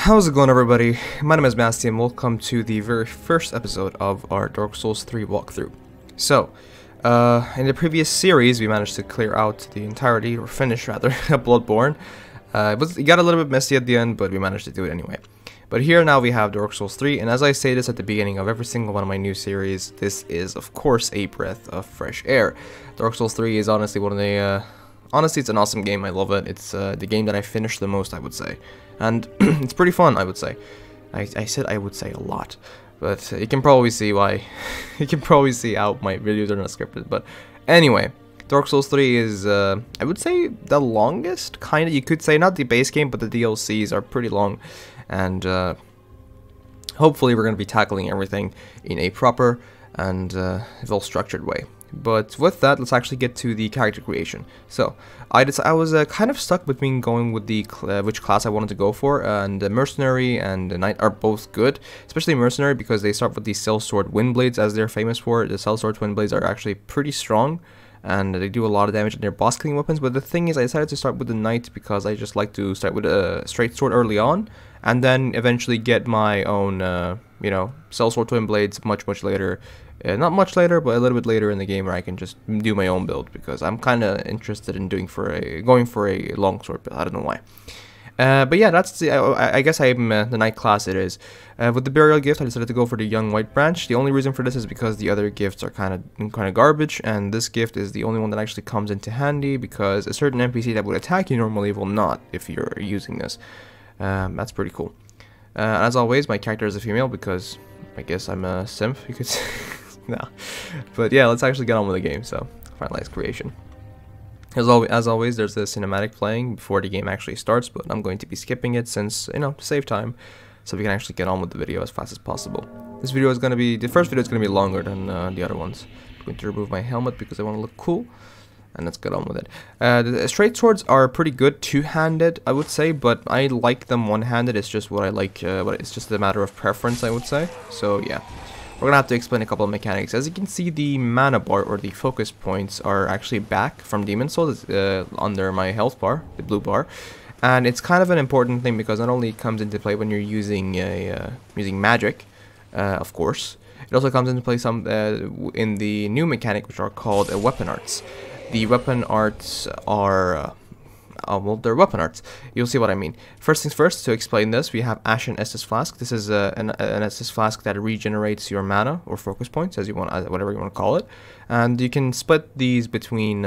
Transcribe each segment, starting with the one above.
How's it going, everybody? My name is Masih and welcome to the very first episode of our Dark Souls 3 walkthrough. So, in the previous series we managed to clear out the entirety, or finish rather, Bloodborne. It got a little bit messy at the end, but we managed to do it anyway. But here now we have Dark Souls 3, and as I say this at the beginning of every single one of my new series, this is of course a breath of fresh air. Dark Souls 3 is honestly one of the, honestly it's an awesome game, I love it. It's the game that I finished the most, I would say. And it's pretty fun, I would say. I said I would say a lot, but you can probably see why. You can probably see how my videos are not scripted. But anyway, Dark Souls 3 is, I would say, the longest, kind of. You could say not the base game, but the DLCs are pretty long. And hopefully we're going to be tackling everything in a proper and well-structured way. But with that, let's actually get to the character creation. So, I was kind of stuck between going with the which class I wanted to go for, and Mercenary and Knight are both good, especially Mercenary because they start with the Sellsword Windblades as they're famous for. The Sellsword Windblades are actually pretty strong, and they do a lot of damage in their boss killing weapons. But the thing is, I decided to start with the Knight because I just like to start with a straight sword early on, and then eventually get my own, you know, Sellsword Windblades much later. Not much later, but a little bit later in the game where I can just do my own build because I'm kind of interested in going for a longsword build. I don't know why. But yeah, that's the. I guess I'm the Knight class. It is. With the Burial Gift, I decided to go for the Young White Branch. The only reason for this is because the other gifts are kind of garbage, and this gift is the only one that actually comes into handy because a certain NPC that would attack you normally will not if you're using this. That's pretty cool. As always, my character is a female because I guess I'm a simp. You could say. No, but yeah, let's actually get on with the game. So, finalize creation. As always, there's the cinematic playing before the game actually starts, but I'm going to be skipping it since, you know, to save time, so we can actually get on with the video as fast as possible. This video is going to be, the first video is going to be longer than the other ones. I'm going to remove my helmet because I want to look cool, and let's get on with it. The straight swords are pretty good two-handed, I would say, but I like them one-handed. It's just what I like, it's just a matter of preference, I would say. So, yeah. We're gonna have to explain a couple of mechanics. As you can see, the mana bar or the focus points are actually back from Demon Souls under my health bar, the blue bar, and it's kind of an important thing because not only it comes into play when you're using using magic, of course, it also comes into play some in the new mechanic, which are called weapon arts. The weapon arts are well, they're weapon arts. You'll see what I mean. First things first, to explain this, we have Ashen Estus Flask. This is an Estus Flask that regenerates your mana or focus points, as you want, whatever you want to call it. And you can split these between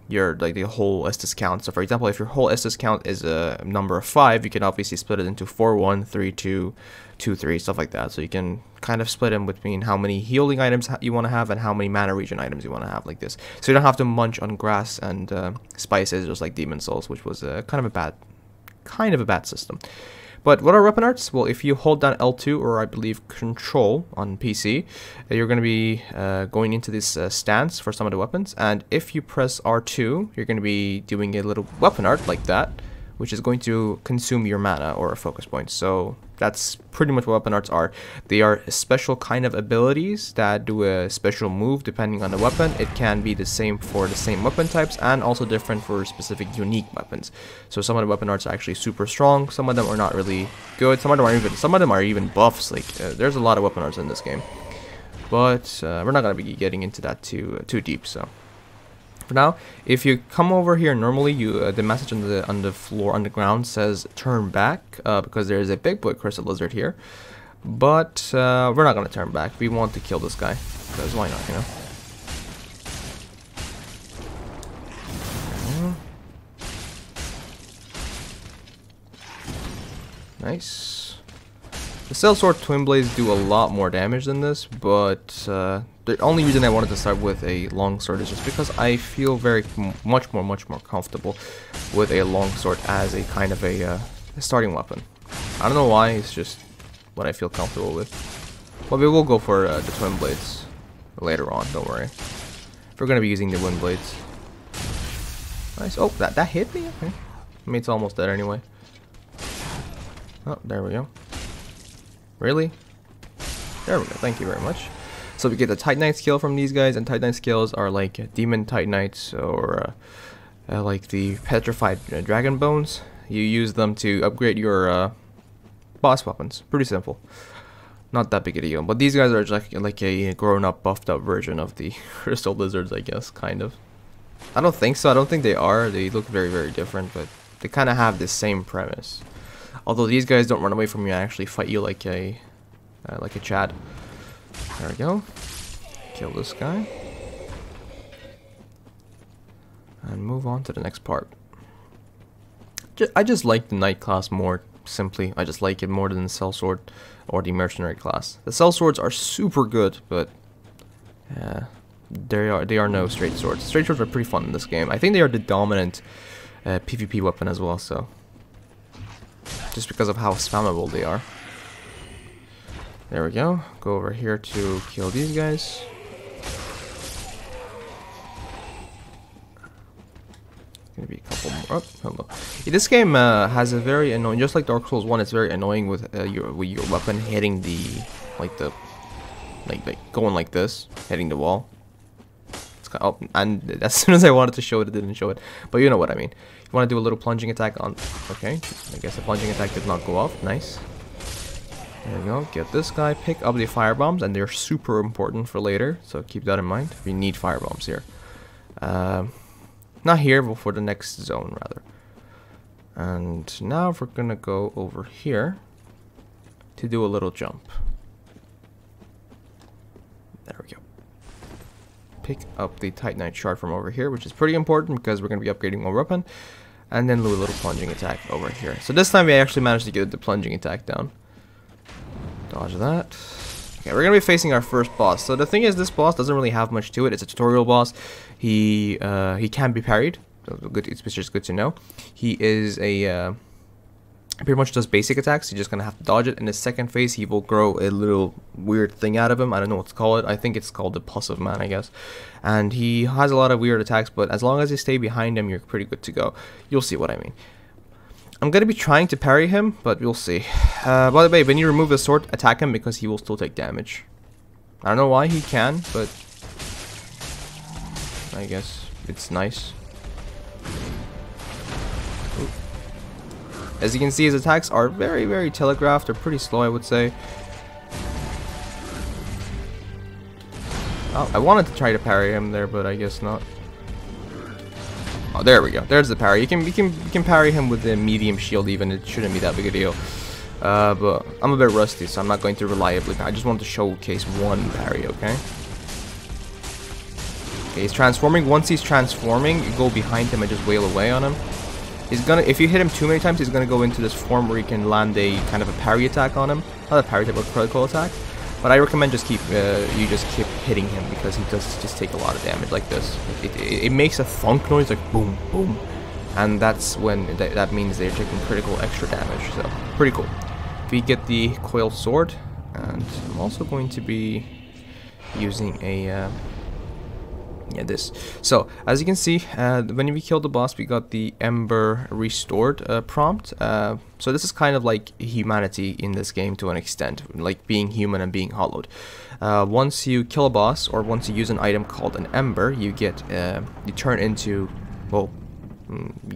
your the whole Estus count. So, for example, if your whole Estus count is a number of 5, you can obviously split it into 4, 1, 3, 2, 2, 3, stuff like that. So you can kind of split them between how many healing items you want to have and how many mana regen items you want to have, like this. So you don't have to munch on grass and spices just like Demon Souls, which was kind of a bad system. But what are weapon arts? Well, if you hold down L2 or I believe Control on PC, you're going to be going into this stance for some of the weapons. And if you press R2, you're going to be doing a little weapon art like that, which is going to consume your mana or a focus point. So that's pretty much what weapon arts are. They are special kind of abilities that do a special move depending on the weapon. It can be the same for the same weapon types and also different for specific unique weapons. So some of the weapon arts are actually super strong. Some of them are not really good. Some of them are even buffs. Like there's a lot of weapon arts in this game. But we're not going to be getting into that too deep. So for now, if you come over here, normally the message on the floor on the ground says turn back because there is a big boy crystal lizard here. But we're not gonna turn back. We want to kill this guy because why not, you know? Nice. The Sellsword Twinblades do a lot more damage than this, but the only reason I wanted to start with a longsword is just because I feel much more comfortable with a longsword as a kind of a starting weapon. I don't know why, it's just what I feel comfortable with. But we will go for the twin blades later on, don't worry. We're gonna be using the wind blades. Nice. Oh, that hit me? Okay. I mean, it's almost dead anyway. Oh, there we go. Really? There we go. Thank you very much. So we get the Titanite skill from these guys, and Titanite skills are like Demon Titanites or like the Petrified Dragon Bones. You use them to upgrade your boss weapons. Pretty simple. Not that big a deal. But these guys are just like a grown-up, buffed-up version of the crystal lizards, I guess, kind of. I don't think so. I don't think they are. They look very, very different, but they kind of have the same premise. Although these guys don't run away from you and actually fight you like a Chad. There we go. Kill this guy. And move on to the next part. I just like the knight class more, simply. I just like it more than the sellsword or the mercenary class. The sellswords are super good, but they are no straight swords. Straight swords are pretty fun in this game. I think they are the dominant PvP weapon as well, so just because of how spammable they are. There we go. Go over here to kill these guys. Gonna be a couple more. Oh, hello. Yeah, this game has a very annoying, just like Dark Souls 1, it's very annoying with your weapon hitting the like going like this, hitting the wall. It's kind of, oh, and as soon as I wanted to show it, it didn't show it. But you know what I mean. You want to do a little plunging attack on. Okay, I guess the plunging attack did not go off. Nice. There we go. Get this guy. Pick up the fire bombs, and they're super important for later. So keep that in mind. We need fire bombs here. Not here, but for the next zone, rather. And now we're gonna go over here to do a little jump. There we go. Pick up the Titanite shard from over here, which is pretty important because we're gonna be upgrading our weapon. And then do a little plunging attack over here. So this time we actually managed to get the plunging attack down. Dodge that. Okay, we're gonna be facing our first boss. So the thing is, this boss doesn't really have much to it. It's a tutorial boss. He can be parried. So good, it's just good to know. He is a pretty much does basic attacks. You're just gonna have to dodge it. In his second phase, he will grow a little weird thing out of him. I don't know what to call it. I think it's called the Pulse of Man, I guess. And he has a lot of weird attacks, but as long as you stay behind him, you're pretty good to go. You'll see what I mean. I'm going to be trying to parry him, but we'll see. By the way, when you remove the sword, attack him because he will still take damage. I don't know why he can, but I guess it's nice. Ooh. As you can see, his attacks are very, very telegraphed. They're pretty slow, I would say. Oh, I wanted to try to parry him there, but I guess not. Oh, there we go. There's the parry. You can parry him with the medium shield even. It shouldn't be that big a deal. But I'm a bit rusty, so I'm not going to reliably. I just want to showcase one parry, okay? Okay, he's transforming. Once he's transforming, you go behind him and just wail away on him. He's gonna, if you hit him too many times, he's gonna go into this form where you can land a kind of a parry attack on him. Not a parry attack, but a critical attack. But I recommend just keep hitting him because he does just take a lot of damage like this. It makes a thunk noise like boom, boom, and that's when that means they're taking critical extra damage. So pretty cool. We get the coiled sword, and I'm also going to be using a this. So as you can see, when we killed the boss, we got the Ember restored prompt. So this is kind of like humanity in this game to an extent, like being human and being hollowed. Once you kill a boss, or once you use an item called an Ember, you get you turn into, well,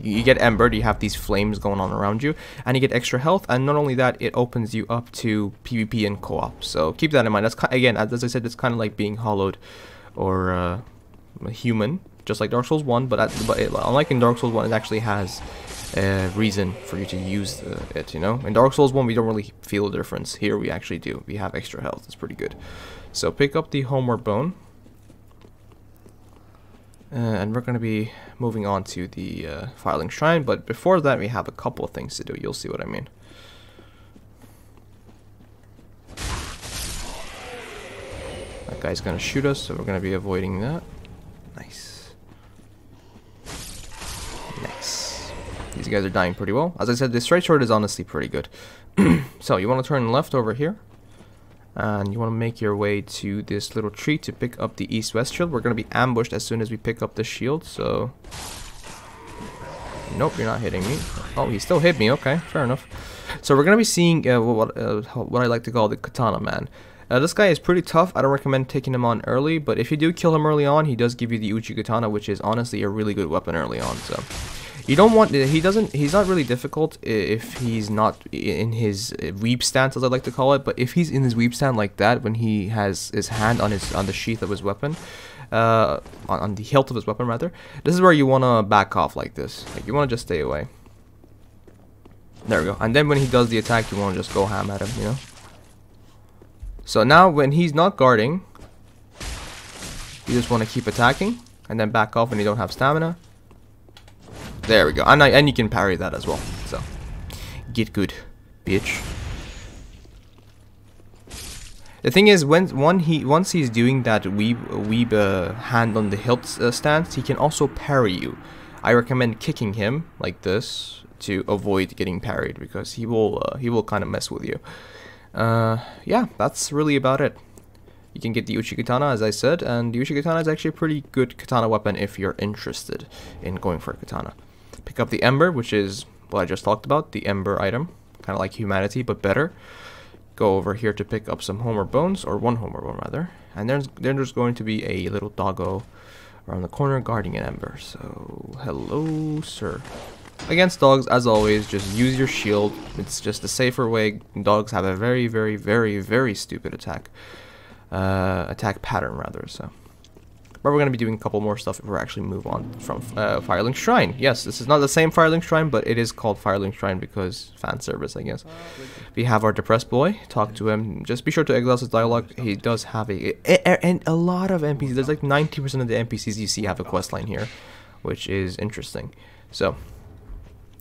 you get embered. You have these flames going on around you, and you get extra health. And not only that, it opens you up to PvP and co-op. So keep that in mind. That's again, as I said, it's kind of like being hollowed, or human, just like Dark Souls 1, but unlike in Dark Souls 1, it actually has a reason for you to use it, you know? In Dark Souls 1, we don't really feel a difference. Here, we actually do. We have extra health. It's pretty good. So, pick up the Homeward Bone. And we're going to be moving on to the Filing Shrine, but before that, we have a couple of things to do. You'll see what I mean. That guy's going to shoot us, so we're going to be avoiding that. Nice. Nice. These guys are dying pretty well. As I said, the straight sword is honestly pretty good. So you want to turn left over here, and you want to make your way to this little tree to pick up the east-west shield. We're going to be ambushed as soon as we pick up the shield, so nope, you're not hitting me. Oh, he still hit me. Okay, fair enough. So we're going to be seeing what I like to call the Katana Man. This guy is pretty tough. I don't recommend taking him on early, but if you do kill him early on, he does give you the Uchi Katana, which is honestly a really good weapon early on. So You don't want, he's not really difficult if he's not in his weep stance, as I like to call it, but if he's in his weep stance like that, when he has his hand on the sheath of his weapon, on the hilt of his weapon rather, this is where you want to back off like this. Like, you want to just stay away. There we go. And then when he does the attack, you want to just go ham at him, you know? So now when he's not guarding, you just want to keep attacking, and then back off when you don't have stamina. There we go, and you can parry that as well. So, get good, bitch. The thing is, once he's doing that weeb hand on the hilt stance, he can also parry you. I recommend kicking him like this to avoid getting parried, because he will kind of mess with you. Yeah, that's really about it. You can get the Uchi Katana, as I said, and the Uchi Katana is actually a pretty good katana weapon if you're interested in going for a katana. Pick up the Ember, which is what I just talked about, the Ember item, kind of like humanity, but better. Go over here to pick up some Homer Bones, or one Homer Bone rather, and then there's going to be a little doggo around the corner guarding an Ember. So, hello, sir. Against dogs, as always, just use your shield. It's just a safer way. Dogs have a very, very, very, very stupid attack pattern rather. So, but we're gonna be doing a couple more stuff if we actually move on from Firelink Shrine. Yes, this is not the same Firelink Shrine, but it is called Firelink Shrine because fan service, I guess. We have our depressed boy. Talk to him. Just be sure to exhaust his dialogue. He does have and a lot of NPCs. There's like 90% of the NPCs you see have a quest line here, which is interesting. So,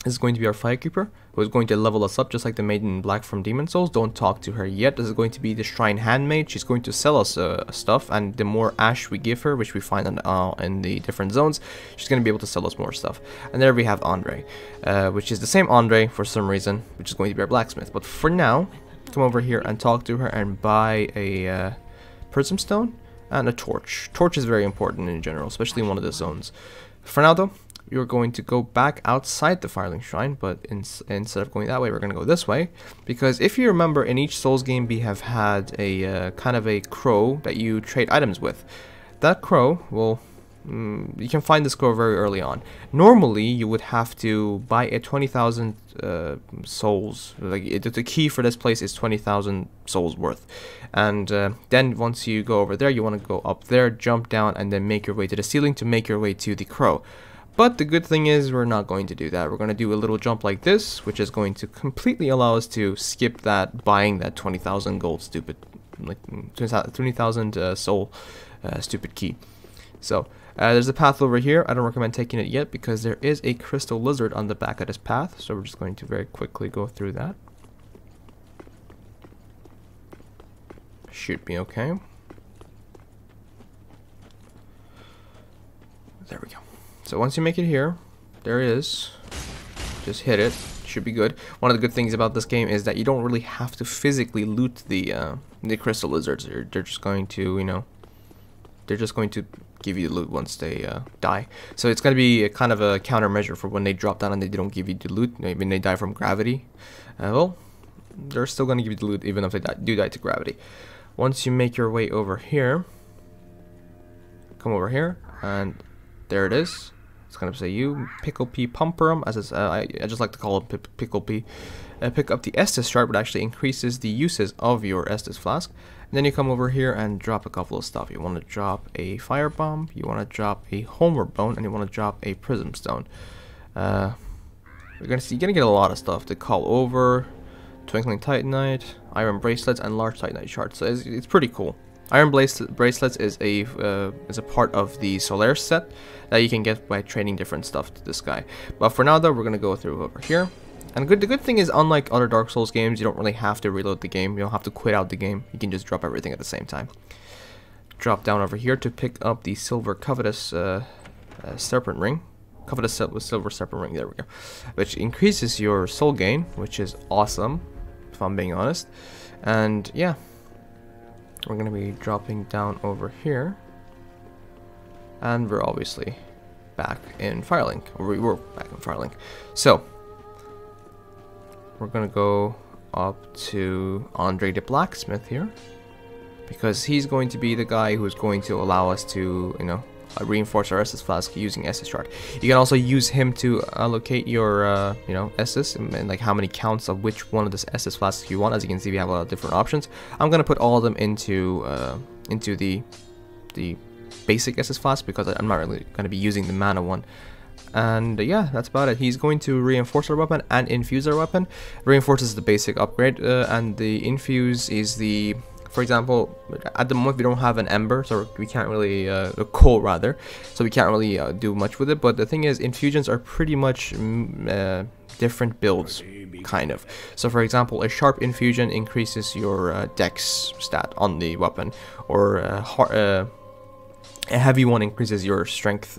this is going to be our Firekeeper, who is going to level us up just like the Maiden in Black from Demon Souls. Don't talk to her yet. This is going to be the Shrine Handmaid. She's going to sell us stuff, and the more ash we give her, which we find in the different zones, she's going to be able to sell us more stuff. And there we have Andre, which is the same Andre for some reason, which is going to be our blacksmith. But for now, come over here and talk to her and buy a Prism Stone and a Torch. Torch is very important in general, especially in one of the zones. For now though, you're going to go back outside the Firelink Shrine, but instead of going that way, we're going to go this way. Because if you remember, in each Souls game, we have had a kind of a crow that you trade items with. That crow will... you can find this crow very early on. Normally, you would have to buy a 20,000 souls. Like, the key for this place is 20,000 souls worth. And then once you go over there, you want to go up there, jump down, and then make your way to the ceiling to make your way to the crow. But the good thing is we're not going to do that. We're going to do a little jump like this, which is going to completely allow us to skip that buying that 20,000 gold stupid, like 20,000 soul stupid key. So there's a path over here. I don't recommend taking it yet because there is a crystal lizard on the back of this path. So we're just going to very quickly go through that. Should be okay. There we go. So once you make it here, there it is. Just hit it. Should be good. One of the good things about this game is that you don't really have to physically loot the crystal lizards. They're just going to, you know, they're just going to give you the loot once they die. So it's going to be a kind of a countermeasure for when they drop down and they don't give you the loot. Maybe they die from gravity. Well, they're still going to give you the loot even if they do die to gravity. Once you make your way over here, come over here, and there it is. It's going to say you, Pickle-pee Pumperum, as I just like to call it Pickle-pee. Pick up the Estus Shard, which actually increases the uses of your Estus Flask. And then you come over here and drop a couple of stuff. You want to drop a Fire Bomb, you want to drop a Homer Bone, and you want to drop a Prism Stone. You're going to get a lot of stuff. The Call Over, Twinkling Titanite, Iron Bracelets, and Large Titanite Shards. So it's pretty cool. Iron Bracelets is a part of the Solaire set that you can get by trading different stuff to this guy. But for now though, we're gonna go through over here. And the good thing is, unlike other Dark Souls games, you don't really have to reload the game. You don't have to quit out the game. You can just drop everything at the same time. Drop down over here to pick up the Silver Covetous Serpent Ring. Covetous Silver Serpent Ring, there we go. Which increases your soul gain, which is awesome, if I'm being honest. And yeah. We're going to be dropping down over here. And we're obviously back in Firelink. Or we were back in Firelink. So, we're going to go up to Andre the Blacksmith here. Because he's going to be the guy who's going to allow us to, you know, reinforce our Estus Flask using Estus Shard. You can also use him to allocate your, you know, Estus and like how many counts of which one of this Estus Flasks you want. As you can see, we have a lot of different options. I'm gonna put all of them into the basic Estus Flask because I'm not really gonna be using the mana one. And yeah, that's about it. He's going to reinforce our weapon and infuse our weapon. Reinforce is the basic upgrade, and the infuse is the, for example, at the moment we don't have an ember, so we can't really, a coal rather, so we can't really do much with it. But the thing is, infusions are pretty much different builds, kind of. So for example, a sharp infusion increases your dex stat on the weapon, or a heavy one increases your strength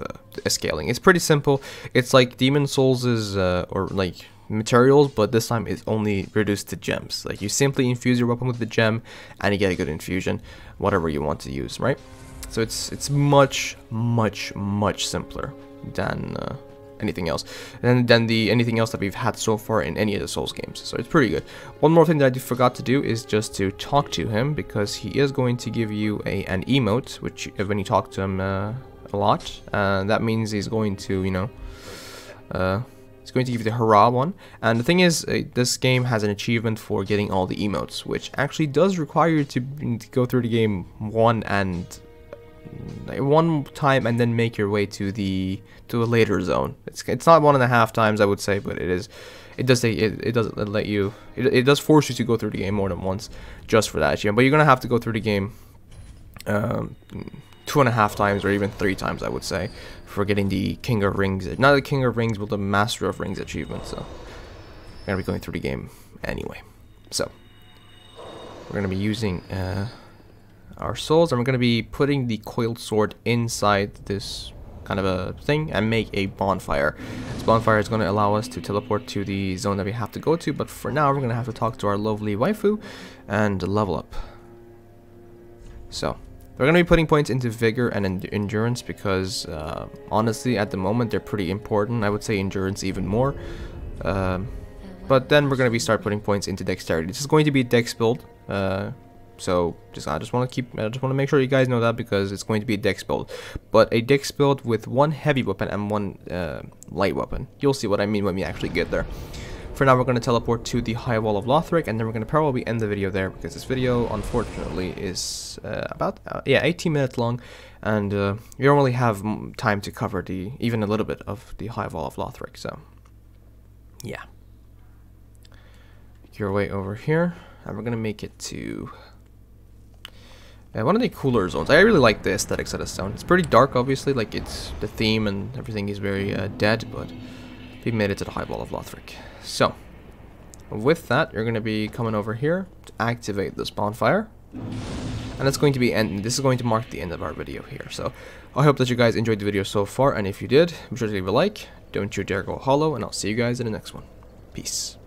scaling. It's pretty simple. It's like Demon Souls is, or like materials, but this time it's only reduced to gems. Like you simply infuse your weapon with the gem and you get a good infusion, whatever you want to use, right? So it's much simpler than anything else, and then anything else that we've had so far in any of the Souls games. So it's pretty good. One more thing that I forgot to do is just to talk to him, because he is going to give you an emote, which when you talk to him a lot, that means he's going to, you know, it's going to give you the hurrah one. And the thing is, this game has an achievement for getting all the emotes, which actually does require you to go through the game one time and then make your way to a later zone. It's not 1.5 times, I would say, but it does let you, it does force you to go through the game more than once just for that achievement. But you're gonna have to go through the game 2.5 times or even 3 times, I would say, for getting the King of Rings, not the King of Rings, but the Master of Rings achievement. So we're gonna be going through the game anyway. So we're gonna be using our souls, and we're going to be putting the coiled sword inside this kind of a thing and make a bonfire. This bonfire is going to allow us to teleport to the zone that we have to go to, but for now we're going to have to talk to our lovely waifu and level up. So we're going to be putting points into vigor and endurance because honestly at the moment they're pretty important. I would say endurance even more, but then we're going to be start putting points into dexterity. This is going to be a dex build, so I just want to make sure you guys know that, because it's going to be a dex build, but a dex build with 1 heavy weapon and 1 light weapon. You'll see what I mean when we actually get there. For now, we're going to teleport to the High Wall of Lothric, and then we're going to probably end the video there, because this video, unfortunately, is about 18 minutes long, and we don't really have time to cover even a little bit of the High Wall of Lothric. So yeah, make your way over here, and we're going to make it to one of the cooler zones. I really like the aesthetics of this zone. It's pretty dark, obviously, like it's the theme and everything is very dead, but we made it to the High Wall of Lothric. So with that, you're going to be coming over here to activate this bonfire, and it's going to be this is going to mark the end of our video here. So I hope that you guys enjoyed the video so far, and if you did, be sure to leave a like, don't you dare go hollow, and I'll see you guys in the next one. Peace.